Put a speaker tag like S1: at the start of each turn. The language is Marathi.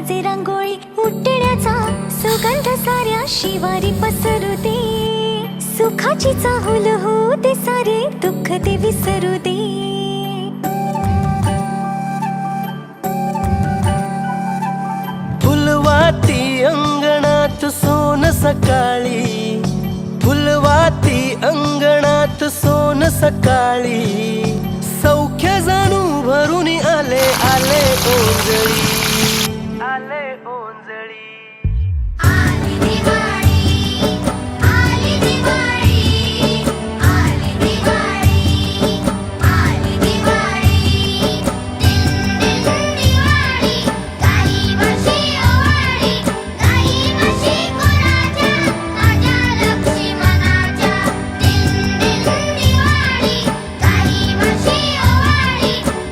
S1: वाजे रांगोळी उठण्याचा सुगंध साऱ्या शिवारी पसरू दे. सुखाची चाहुल होऊ दे सारे दुःख ते विसरू दे.
S2: फुलवाती अंगणात सोन सकाळी, फुलवाती अंगणात सोन सकाळी. सौख्य जाणू भरून आले आले ओंजळी.